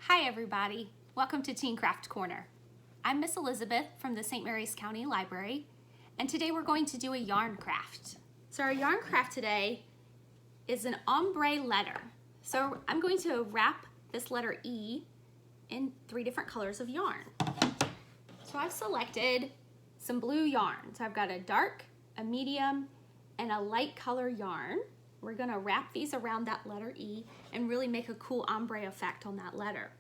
Hi everybody, welcome to Teen Craft Corner. I'm Miss Elizabeth from the St. Mary's County Library, and today we're going to do a yarn craft. So our yarn craft today is an ombre letter. So I'm going to wrap this letter E in 3 different colors of yarn. So I've selected some blue yarn. So I've got a dark, a medium, and a light color yarn. We're gonna wrap these around that letter E and really make a cool ombre effect on that letter.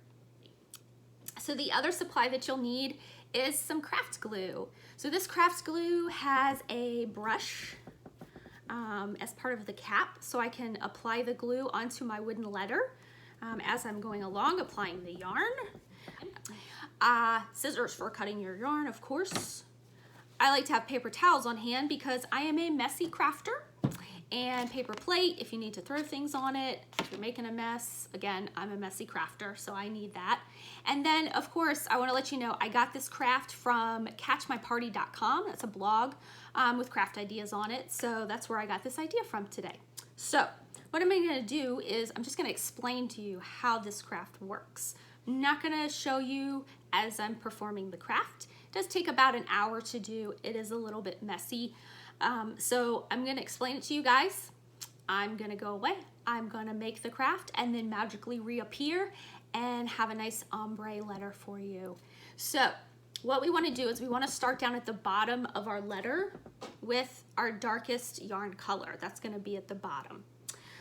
So the other supply that you'll need is some craft glue. So this craft glue has a brush as part of the cap, so I can apply the glue onto my wooden letter as I'm going along, applying the yarn. Scissors for cutting your yarn, of course. I like to have paper towels on hand because I am a messy crafter. And paper plate if you need to throw things on it, if you're making a mess. Again, I'm a messy crafter, so I need that. And then, of course, I want to let you know I got this craft from catchmyparty.com. That's a blog with craft ideas on it, so that's where I got this idea from today. So what I'm going to do is I'm just going to explain to you how this craft works. I'm not going to show you as I'm performing the craft. It does take about an hour to do. It is a little bit messy. So I'm going to explain it to you guys. I'm going to go away. I'm going to make the craft and then magically reappear and have a nice ombre letter for you. So what we want to do is we want to start down at the bottom of our letter with our darkest yarn color. That's going to be at the bottom.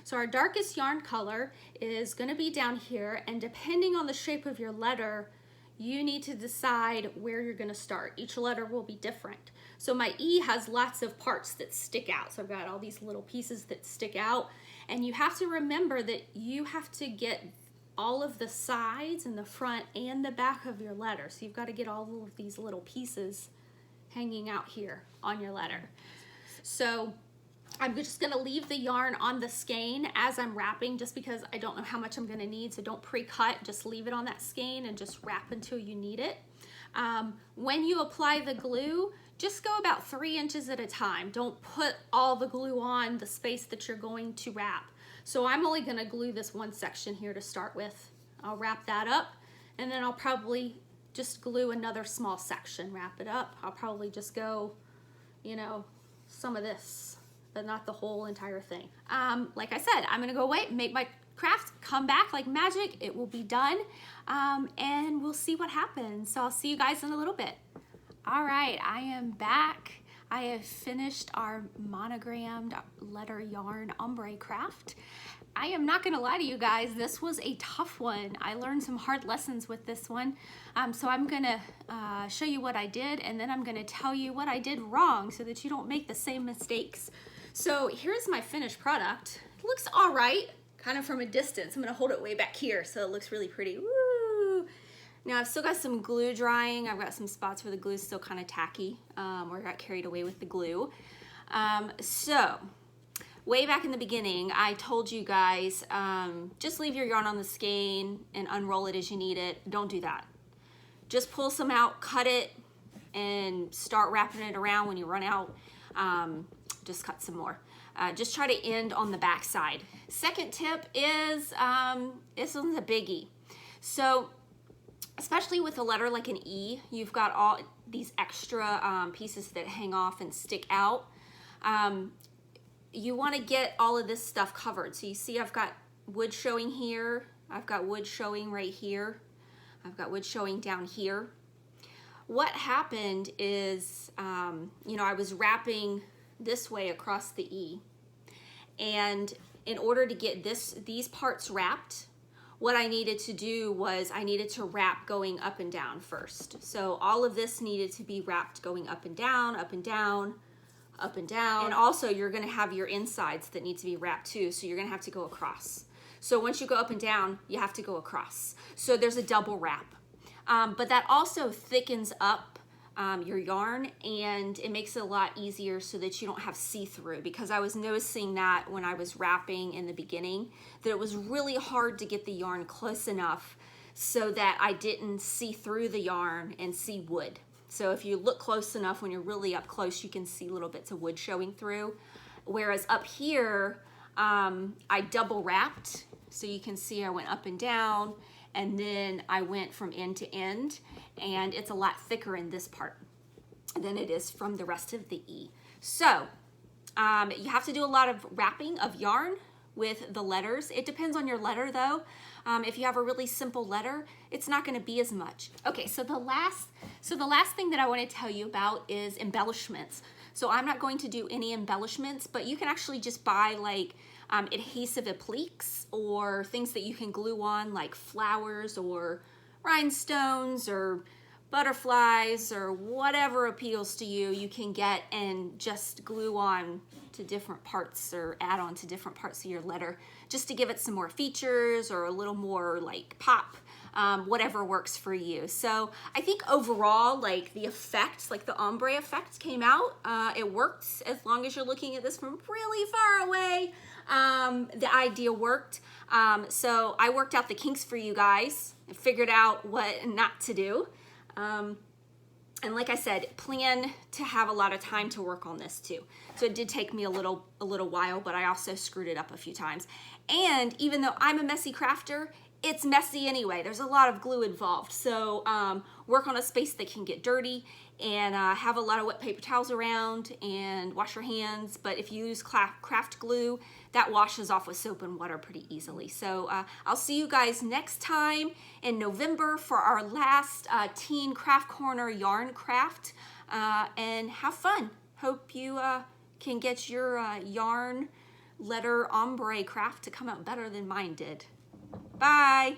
So our darkest yarn color is going to be down here, and depending on the shape of your letter, you need to decide where you're going to start. Each letter will be different. So my E has lots of parts that stick out. So I've got all these little pieces that stick out, and you have to remember that you have to get all of the sides and the front and the back of your letter. So you've got to get all of these little pieces hanging out here on your letter. So I'm just going to leave the yarn on the skein as I'm wrapping, just because I don't know how much I'm going to need, so don't pre-cut, just leave it on that skein and just wrap until you need it. When you apply the glue, just go about 3 inches at a time. Don't put all the glue on the space that you're going to wrap. So I'm only going to glue this one section here to start with. I'll wrap that up, and then I'll probably just glue another small section, wrap it up. I'll probably just go, you know, some of this, but not the whole entire thing. Like I said, I'm gonna go away, make my craft, come back like magic, it will be done, and we'll see what happens. So I'll see you guys in a little bit. All right, I am back. I have finished our monogrammed letter yarn ombre craft. I am not gonna lie to you guys, this was a tough one. I learned some hard lessons with this one. So I'm gonna show you what I did, and then I'm gonna tell you what I did wrong so that you don't make the same mistakes. So here's my finished product. It looks all right, kind of from a distance. I'm gonna hold it way back here so it looks really pretty. Woo! Now I've still got some glue drying. I've got some spots where the glue is still kind of tacky, or got carried away with the glue. So way back in the beginning, I told you guys, just leave your yarn on the skein and unroll it as you need it. Don't do that. Just pull some out, cut it, and start wrapping it around. When you run out, just cut some more. Just try to end on the back side. Second tip is, this one's a biggie. So, especially with a letter like an E, you've got all these extra pieces that hang off and stick out. You want to get all of this stuff covered. So you see I've got wood showing here, I've got wood showing right here, I've got wood showing down here. What happened is, you know, I was wrapping this way across the E, and in order to get these parts wrapped, what I needed to do was I needed to wrap going up and down first. So all of this needed to be wrapped going up and down, up and down, up and down. And also you're gonna have your insides that need to be wrapped too, so you're gonna have to go across. So once you go up and down, you have to go across. So there's a double wrap. But that also thickens up your yarn, and it makes it a lot easier so that you don't have see-through, because I was noticing that when I was wrapping in the beginning, that it was really hard to get the yarn close enough so that I didn't see through the yarn and see wood. So if you look close enough, when you're really up close, you can see little bits of wood showing through. Whereas up here, I double wrapped, so you can see I went up and down, and then I went from end to end, and it's a lot thicker in this part than it is from the rest of the E. So you have to do a lot of wrapping of yarn with the letters. It depends on your letter though. If you have a really simple letter, it's not going to be as much. Okay, so the last thing that I want to tell you about is embellishments. So I'm not going to do any embellishments, but you can actually just buy like adhesive appliques or things that you can glue on, like flowers or rhinestones or butterflies or whatever appeals to you, you can get and just glue on to different parts or add on to different parts of your letter just to give it some more features or a little more like pop, whatever works for you. So I think overall, like the effect, like the ombre effect came out. It worked as long as you're looking at this from really far away. The idea worked. So I worked out the kinks for you guys and figured out what not to do. And like I said, plan to have a lot of time to work on this too. So it did take me a little while, but I also screwed it up a few times. And even though I'm a messy crafter, it's messy anyway. There's a lot of glue involved. So work on a space that can get dirty, and have a lot of wet paper towels around and wash your hands. But if you use craft glue, that washes off with soap and water pretty easily. So I'll see you guys next time in November for our last Teen Craft Corner yarn craft, and have fun. Hope you can get your yarn letter ombre craft to come out better than mine did. Bye.